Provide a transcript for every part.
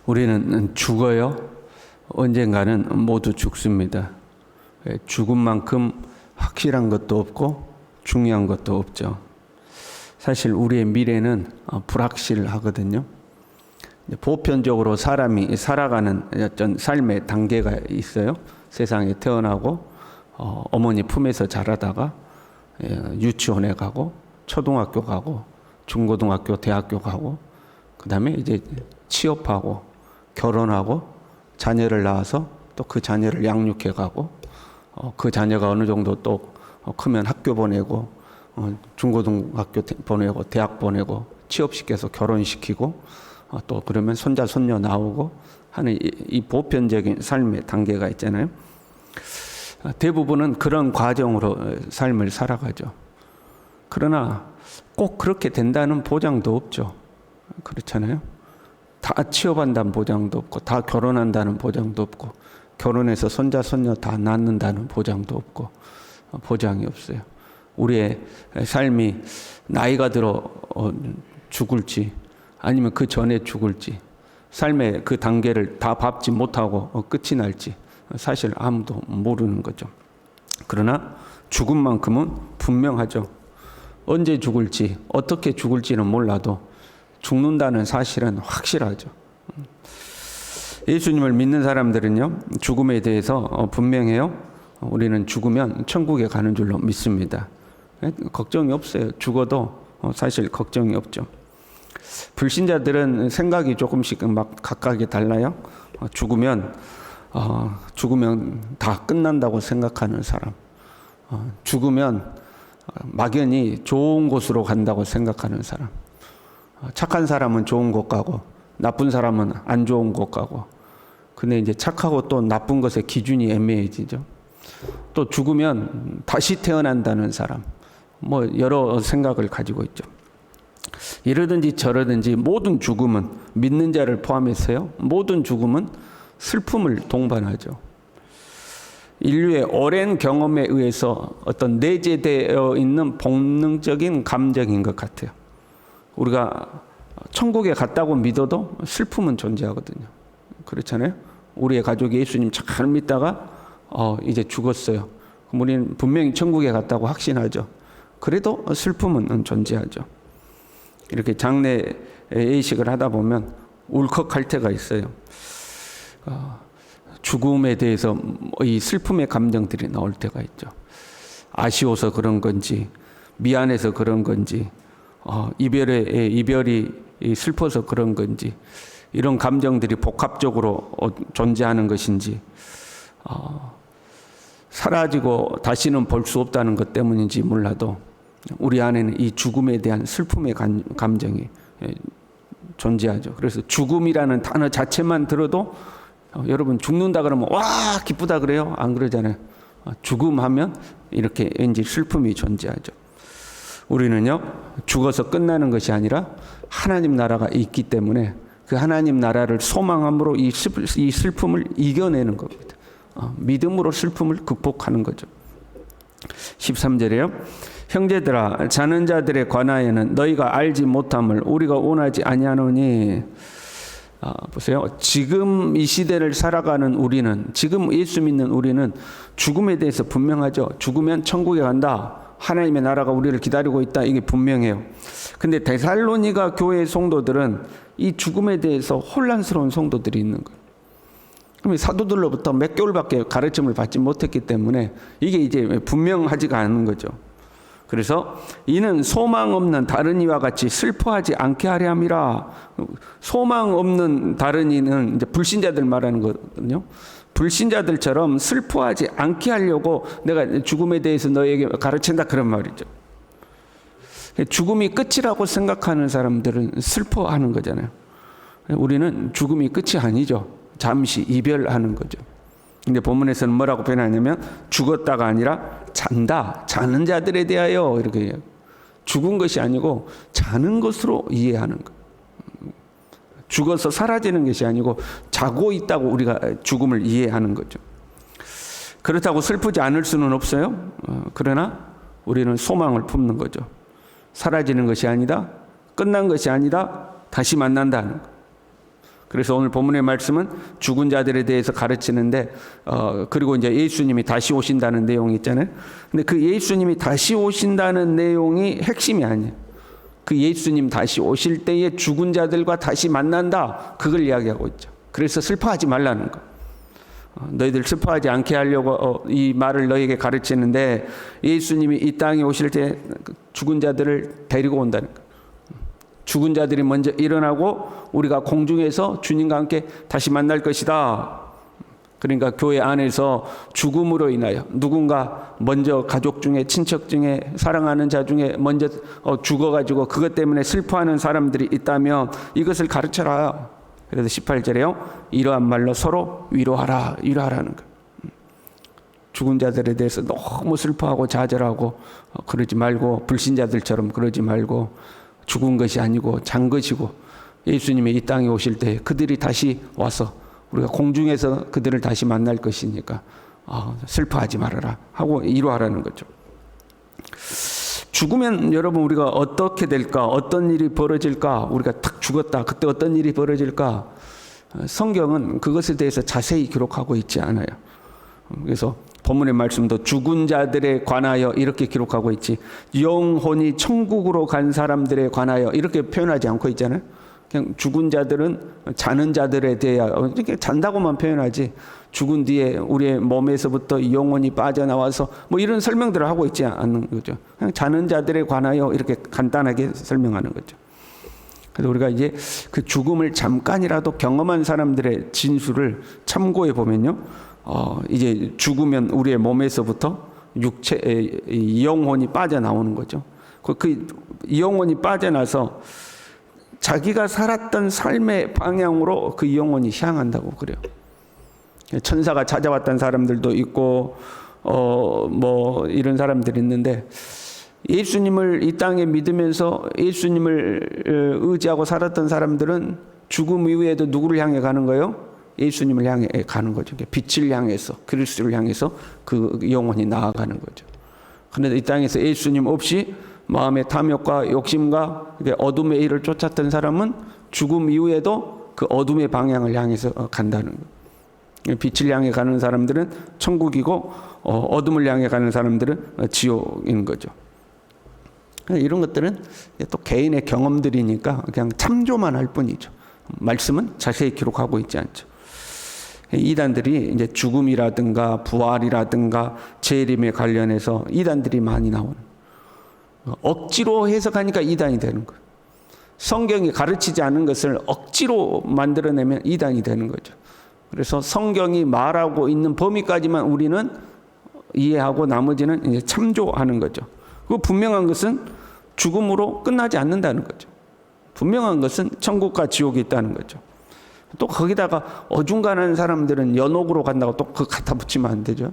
우리는 죽어요. 언젠가는 모두 죽습니다. 죽음만큼 확실한 것도 없고 중요한 것도 없죠. 사실 우리의 미래는 불확실하거든요. 보편적으로 사람이 살아가는 어떤 삶의 단계가 있어요. 세상에 태어나고 어머니 품에서 자라다가 유치원에 가고 초등학교 가고 중고등학교, 대학교 가고 그 다음에 이제 취업하고 결혼하고 자녀를 낳아서 또 그 자녀를 양육해 가고 그 자녀가 어느 정도 또 크면 학교 보내고 중고등학교 보내고 대학 보내고 취업시켜서 결혼시키고 또 그러면 손자 손녀 나오고 하는 이 보편적인 삶의 단계가 있잖아요. 대부분은 그런 과정으로 삶을 살아가죠. 그러나 꼭 그렇게 된다는 보장도 없죠. 그렇잖아요. 다 취업한다는 보장도 없고 다 결혼한다는 보장도 없고 결혼해서 손자 손녀 다 낳는다는 보장도 없고 보장이 없어요. 우리의 삶이 나이가 들어 죽을지 아니면 그 전에 죽을지 삶의 그 단계를 다 밟지 못하고 끝이 날지 사실 아무도 모르는 거죠. 그러나 죽음만큼은 분명하죠. 언제 죽을지 어떻게 죽을지는 몰라도 죽는다는 사실은 확실하죠. 예수님을 믿는 사람들은요, 죽음에 대해서 분명해요. 우리는 죽으면 천국에 가는 줄로 믿습니다. 걱정이 없어요. 죽어도 사실 걱정이 없죠. 불신자들은 생각이 조금씩 막 각각이 달라요. 죽으면 다 끝난다고 생각하는 사람, 죽으면 막연히 좋은 곳으로 간다고 생각하는 사람, 착한 사람은 좋은 곳 가고 나쁜 사람은 안 좋은 곳 가고. 근데 이제 착하고 또 나쁜 것의 기준이 애매해지죠. 또 죽으면 다시 태어난다는 사람, 여러 생각을 가지고 있죠. 이러든지 저러든지 모든 죽음은 믿는 자를 포함해서요, 모든 죽음은 슬픔을 동반하죠. 인류의 오랜 경험에 의해서 어떤 내재되어 있는 본능적인 감정인 것 같아요. 우리가 천국에 갔다고 믿어도 슬픔은 존재하거든요. 그렇잖아요. 우리의 가족이 예수님 잘 믿다가 이제 죽었어요. 그럼 우리는 분명히 천국에 갔다고 확신하죠. 그래도 슬픔은 존재하죠. 이렇게 장례 예식을 하다 보면 울컥할 때가 있어요. 죽음에 대해서 이 슬픔의 감정들이 나올 때가 있죠. 아쉬워서 그런 건지, 미안해서 그런 건지, 이별이 슬퍼서 그런 건지, 이런 감정들이 복합적으로 존재하는 것인지, 사라지고 다시는 볼 수 없다는 것 때문인지 몰라도 우리 안에는 이 죽음에 대한 슬픔의 감정이 존재하죠. 그래서 죽음이라는 단어 자체만 들어도 여러분 죽는다 그러면 와 기쁘다 그래요? 안 그러잖아요. 죽음하면 이렇게 왠지 슬픔이 존재하죠. 우리는요, 죽어서 끝나는 것이 아니라 하나님 나라가 있기 때문에 그 하나님 나라를 소망함으로 이 슬픔을 이겨내는 겁니다. 믿음으로 슬픔을 극복하는 거죠. 13절에요. 형제들아, 자는 자들에 관하여는 너희가 알지 못함을 우리가 원하지 아니하노니. 보세요. 지금 이 시대를 살아가는 우리는, 지금 예수 믿는 우리는 죽음에 대해서 분명하죠. 죽으면 천국에 간다. 하나님의 나라가 우리를 기다리고 있다. 이게 분명해요. 근데 데살로니가 교회 성도들은 이 죽음에 대해서 혼란스러운 성도들이 있는 거예요. 그럼 사도들로부터 몇 개월밖에 가르침을 받지 못했기 때문에 이게 이제 분명하지가 않은 거죠. 그래서 이는 소망 없는 다른 이와 같이 슬퍼하지 않게 하려 함이라. 소망 없는 다른 이는 이제 불신자들 말하는 거거든요. 불신자들처럼 슬퍼하지 않게 하려고 내가 죽음에 대해서 너에게 가르친다, 그런 말이죠. 죽음이 끝이라고 생각하는 사람들은 슬퍼하는 거잖아요. 우리는 죽음이 끝이 아니죠. 잠시 이별하는 거죠. 근데 본문에서는 뭐라고 표현하냐면 죽었다가 아니라 잔다, 자는 자들에 대하여, 이렇게 해요. 죽은 것이 아니고 자는 것으로 이해하는 거예요. 죽어서 사라지는 것이 아니고 자고 있다고 우리가 죽음을 이해하는 거죠. 그렇다고 슬프지 않을 수는 없어요. 그러나 우리는 소망을 품는 거죠. 사라지는 것이 아니다, 끝난 것이 아니다, 다시 만난다는 거. 그래서 오늘 본문의 말씀은 죽은 자들에 대해서 가르치는데 그리고 이제 예수님이 다시 오신다는 내용이 있잖아요. 근데 그 예수님이 다시 오신다는 내용이 핵심이 아니에요. 그 예수님 다시 오실 때에 죽은 자들과 다시 만난다. 그걸 이야기하고 있죠. 그래서 슬퍼하지 말라는 거. 너희들 슬퍼하지 않게 하려고 이 말을 너희에게 가르치는데 예수님이 이 땅에 오실 때 죽은 자들을 데리고 온다는 거. 죽은 자들이 먼저 일어나고 우리가 공중에서 주님과 함께 다시 만날 것이다. 그러니까 교회 안에서 죽음으로 인하여 누군가 먼저 가족 중에 친척 중에 사랑하는 자 중에 먼저 죽어가지고 그것 때문에 슬퍼하는 사람들이 있다면 이것을 가르쳐라. 그래서 18절에요. 이러한 말로 서로 위로하라는 거예요. 죽은 자들에 대해서 너무 슬퍼하고 좌절하고 그러지 말고 불신자들처럼 그러지 말고 죽은 것이 아니고 잔 것이고 예수님이 이 땅에 오실 때 그들이 다시 와서 우리가 공중에서 그들을 다시 만날 것이니까 슬퍼하지 말아라 하고 위로하라는 거죠. 죽으면 여러분 우리가 어떻게 될까? 어떤 일이 벌어질까? 우리가 탁 죽었다. 그때 어떤 일이 벌어질까? 성경은 그것에 대해서 자세히 기록하고 있지 않아요. 그래서 본문의 말씀도 죽은 자들에 관하여 이렇게 기록하고 있지 영혼이 천국으로 간 사람들에 관하여 이렇게 표현하지 않고 있잖아요. 그냥 죽은 자들은 자는 자들에 대하여 이렇게 잔다고만 표현하지 죽은 뒤에 우리의 몸에서부터 영혼이 빠져나와서 뭐 이런 설명들을 하고 있지 않는 거죠. 그냥 자는 자들에 관하여 이렇게 간단하게 설명하는 거죠. 그래서 우리가 이제 그 죽음을 잠깐이라도 경험한 사람들의 진술을 참고해 보면요. 이제 죽으면 우리의 몸에서부터 영혼이 빠져나오는 거죠. 그 영혼이 빠져나서 자기가 살았던 삶의 방향으로 그 영혼이 향한다고 그래요. 천사가 찾아왔던 사람들도 있고, 뭐 이런 사람들이 있는데 예수님을 이 땅에 믿으면서 예수님을 의지하고 살았던 사람들은 죽음 이후에도 누구를 향해 가는 거예요? 예수님을 향해 가는 거죠. 빛을 향해서 그리스도를 향해서 그 영혼이 나아가는 거죠. 그런데 이 땅에서 예수님 없이 마음의 탐욕과 욕심과 어둠의 일을 쫓았던 사람은 죽음 이후에도 그 어둠의 방향을 향해서 간다는 거예요. 빛을 향해 가는 사람들은 천국이고 어둠을 향해 가는 사람들은 지옥인 거죠. 이런 것들은 또 개인의 경험들이니까 그냥 참조만 할 뿐이죠. 말씀은 자세히 기록하고 있지 않죠. 이단들이 이제 죽음이라든가 부활이라든가 재림에 관련해서 이단들이 많이 나오는 억지로 해석하니까 이단이 되는 거예요. 성경이 가르치지 않은 것을 억지로 만들어내면 이단이 되는 거죠. 그래서 성경이 말하고 있는 범위까지만 우리는 이해하고 나머지는 이제 참조하는 거죠. 그 분명한 것은 죽음으로 끝나지 않는다는 거죠. 분명한 것은 천국과 지옥이 있다는 거죠. 또 거기다가 어중간한 사람들은 연옥으로 간다고 또 그거 갖다 붙이면 안 되죠.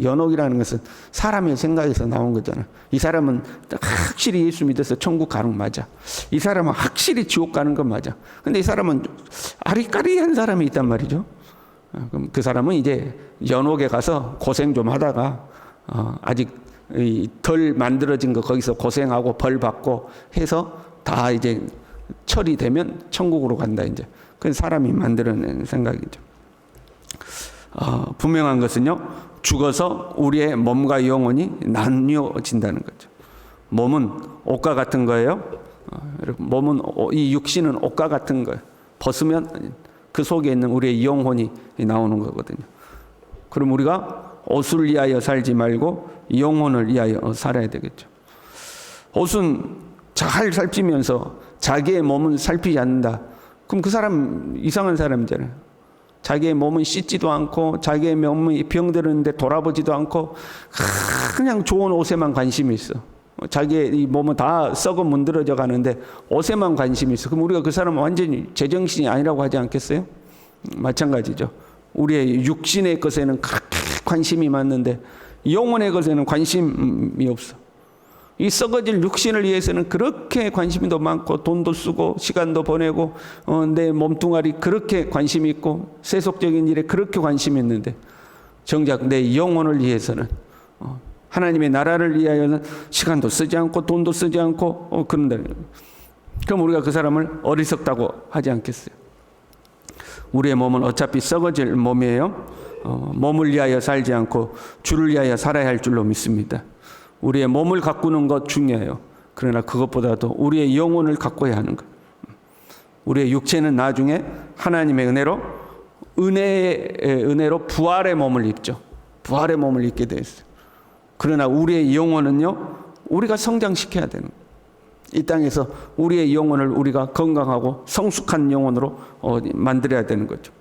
연옥이라는 것은 사람의 생각에서 나온 거잖아. 이 사람은 확실히 예수 믿어서 천국 가는 거 맞아. 이 사람은 확실히 지옥 가는 건 맞아. 근데 이 사람은 아리까리한 사람이 있단 말이죠. 그럼 그 사람은 이제 연옥에 가서 고생 좀 하다가 아직 덜 만들어진 거 거기서 고생하고 벌 받고 해서 다 이제 처리되면 천국으로 간다 이제. 그건 사람이 만들어낸 생각이죠. 분명한 것은요, 죽어서 우리의 몸과 영혼이 나뉘어진다는 거죠. 몸은 옷과 같은 거예요. 몸은 이 육신은 옷과 같은 거예요. 벗으면 그 속에 있는 우리의 영혼이 나오는 거거든요. 그럼 우리가 옷을 위하여 살지 말고 영혼을 위하여 살아야 되겠죠. 옷은 잘 살피면서 자기의 몸은 살피지 않는다. 그럼 그 사람 이상한 사람이잖아요. 자기의 몸은 씻지도 않고 자기의 몸이 병들었는데 돌아보지도 않고 그냥 좋은 옷에만 관심이 있어. 자기의 이 몸은 다 썩어 문드러져 가는데 옷에만 관심이 있어. 그럼 우리가 그 사람은 완전히 제정신이 아니라고 하지 않겠어요? 마찬가지죠. 우리의 육신의 것에는 그렇게 관심이 많은데 영혼의 것에는 관심이 없어. 이 썩어질 육신을 위해서는 그렇게 관심이 더 많고 돈도 쓰고 시간도 보내고 내 몸뚱아리 그렇게 관심이 있고 세속적인 일에 그렇게 관심이 있는데 정작 내 영혼을 위해서는 하나님의 나라를 위하여는 시간도 쓰지 않고 돈도 쓰지 않고 그런다. 그럼 우리가 그 사람을 어리석다고 하지 않겠어요? 우리의 몸은 어차피 썩어질 몸이에요. 몸을 위하여 살지 않고 주를 위하여 살아야 할 줄로 믿습니다. 우리의 몸을 가꾸는 것 중요해요. 그러나 그것보다도 우리의 영혼을 가꿔야 하는 것. 우리의 육체는 나중에 하나님의 은혜로 부활의 몸을 입죠. 부활의 몸을 입게 되어 있어요. 그러나 우리의 영혼은요, 우리가 성장시켜야 되는 거예요. 이 땅에서 우리의 영혼을 우리가 건강하고 성숙한 영혼으로 만들어야 되는 거죠.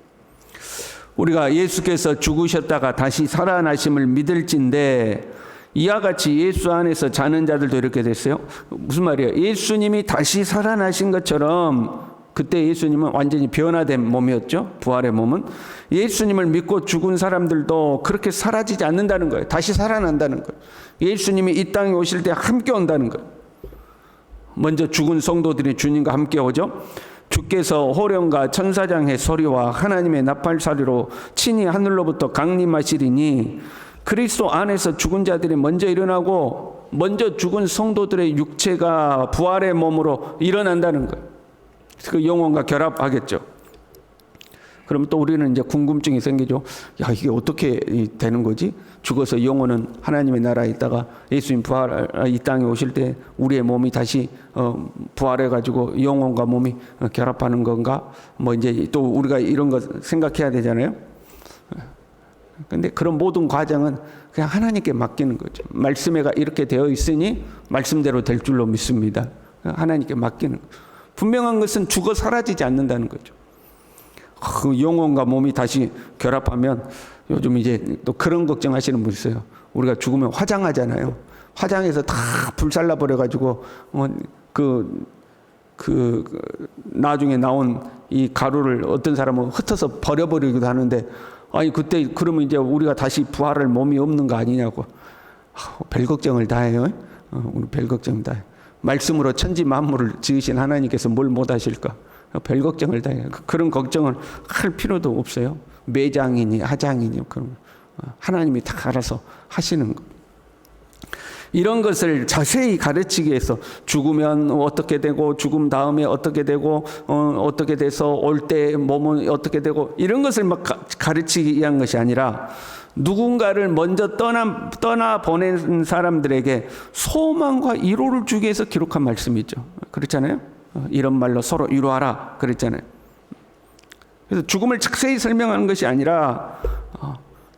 우리가 예수께서 죽으셨다가 다시 살아나심을 믿을진데, 이와 같이 예수 안에서 자는 자들도 이렇게 됐어요. 무슨 말이에요? 예수님이 다시 살아나신 것처럼, 그때 예수님은 완전히 변화된 몸이었죠. 부활의 몸은. 예수님을 믿고 죽은 사람들도 그렇게 사라지지 않는다는 거예요. 다시 살아난다는 거예요. 예수님이 이 땅에 오실 때 함께 온다는 거예요. 먼저 죽은 성도들이 주님과 함께 오죠. 주께서 호령과 천사장의 소리와 하나님의 나팔소리로 친히 하늘로부터 강림하시리니, 그리스도 안에서 죽은 자들이 먼저 일어나고 먼저 죽은 성도들의 육체가 부활의 몸으로 일어난다는 거예요. 그 영혼과 결합하겠죠. 그럼 또 우리는 이제 궁금증이 생기죠. 야, 이게 어떻게 되는 거지? 죽어서 영혼은 하나님의 나라에 있다가 예수님 이 땅에 오실 때 우리의 몸이 다시 부활해가지고 영혼과 몸이 결합하는 건가? 뭐 이제 또 우리가 이런 거 생각해야 되잖아요. 근데 그런 모든 과정은 그냥 하나님께 맡기는 거죠. 말씀에가 이렇게 되어 있으니 말씀대로 될 줄로 믿습니다. 하나님께 맡기는 거죠. 분명한 것은 죽어 사라지지 않는다는 거죠. 그 영혼과 몸이 다시 결합하면, 요즘 이제 또 그런 걱정하시는 분 있어요. 우리가 죽으면 화장하잖아요. 화장해서 다 불살라 버려가지고 나중에 나온 이 가루를 어떤 사람은 흩어서 버려버리기도 하는데, 아니 그때 그러면 이제 우리가 다시 부활할 몸이 없는 거 아니냐고. 별 걱정을 다 해요. 우리 별 걱정 다 해요. 말씀으로 천지 만물을 지으신 하나님께서 뭘 못하실까? 별 걱정을 다 해요. 그런 걱정을 할 필요도 없어요. 매장이니 하장이니 그런 하나님이 다 알아서 하시는 거. 이런 것을 자세히 가르치기 위해서 죽으면 어떻게 되고, 죽음 다음에 어떻게 되고, 어떻게 돼서 올 때 몸은 어떻게 되고, 이런 것을 막 가르치기 위한 것이 아니라, 누군가를 먼저 떠나 보낸 사람들에게 소망과 위로를 주기 위해서 기록한 말씀이죠. 그렇잖아요. 이런 말로 서로 위로하라 그랬잖아요. 그래서 죽음을 자세히 설명하는 것이 아니라,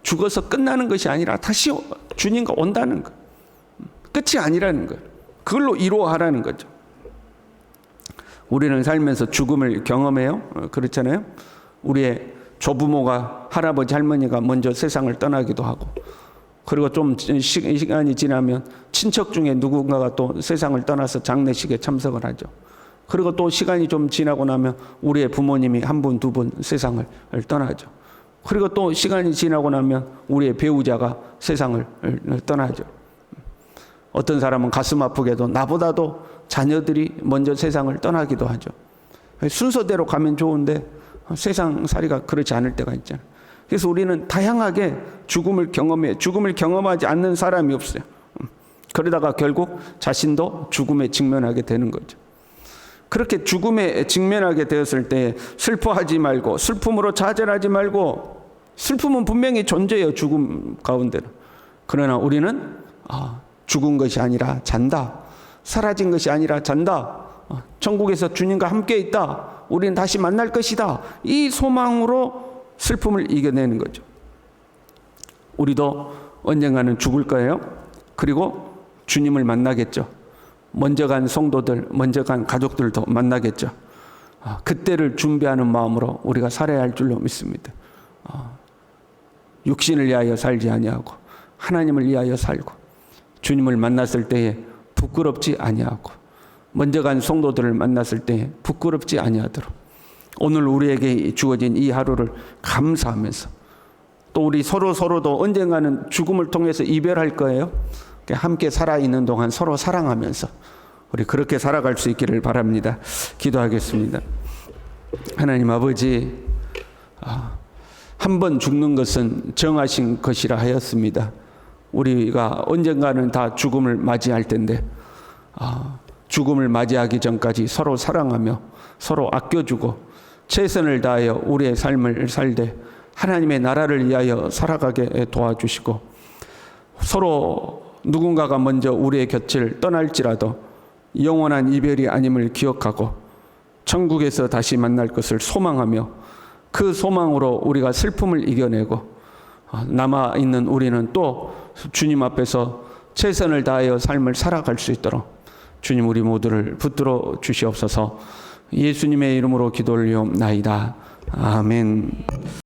죽어서 끝나는 것이 아니라 다시 주님과 온다는 것, 끝이 아니라는 것, 그걸로 위로하라는 거죠. 우리는 살면서 죽음을 경험해요. 그렇잖아요. 우리의 조부모가, 할아버지 할머니가 먼저 세상을 떠나기도 하고, 그리고 좀 시간이 지나면 친척 중에 누군가가 또 세상을 떠나서 장례식에 참석을 하죠. 그리고 또 시간이 좀 지나고 나면 우리의 부모님이 한 분, 두 분 세상을 떠나죠. 그리고 또 시간이 지나고 나면 우리의 배우자가 세상을 떠나죠. 어떤 사람은 가슴 아프게도 나보다도 자녀들이 먼저 세상을 떠나기도 하죠. 순서대로 가면 좋은데 세상 살이가 그렇지 않을 때가 있잖아요. 그래서 우리는 다양하게 죽음을 경험해. 죽음을 경험하지 않는 사람이 없어요. 그러다가 결국 자신도 죽음에 직면하게 되는 거죠. 그렇게 죽음에 직면하게 되었을 때 슬퍼하지 말고, 슬픔으로 좌절하지 말고, 슬픔은 분명히 존재해요. 죽음 가운데는. 그러나 우리는 죽은 것이 아니라 잔다. 사라진 것이 아니라 잔다. 천국에서 주님과 함께 있다. 우리는 다시 만날 것이다. 이 소망으로 슬픔을 이겨내는 거죠. 우리도 언젠가는 죽을 거예요. 그리고 주님을 만나겠죠. 먼저 간 성도들, 먼저 간 가족들도 만나겠죠. 그때를 준비하는 마음으로 우리가 살아야 할 줄로 믿습니다. 육신을 위하여 살지 아니하고 하나님을 위하여 살고, 주님을 만났을 때에 부끄럽지 아니하고, 먼저 간 성도들을 만났을 때에 부끄럽지 아니하도록, 오늘 우리에게 주어진 이 하루를 감사하면서, 또 우리 서로도 언젠가는 죽음을 통해서 이별할 거예요. 함께 살아있는 동안 서로 사랑하면서 우리 그렇게 살아갈 수 있기를 바랍니다. 기도하겠습니다. 하나님 아버지, 한 번 죽는 것은 정하신 것이라 하였습니다. 우리가 언젠가는 다 죽음을 맞이할 텐데, 죽음을 맞이하기 전까지 서로 사랑하며 서로 아껴주고 최선을 다하여 우리의 삶을 살되 하나님의 나라를 위하여 살아가게 도와주시고, 서로 누군가가 먼저 우리의 곁을 떠날지라도 영원한 이별이 아님을 기억하고 천국에서 다시 만날 것을 소망하며 그 소망으로 우리가 슬픔을 이겨내고 남아있는 우리는 또 주님 앞에서 최선을 다하여 삶을 살아갈 수 있도록 주님 우리 모두를 붙들어 주시옵소서. 예수님의 이름으로 기도 올리옵나이다. 아멘.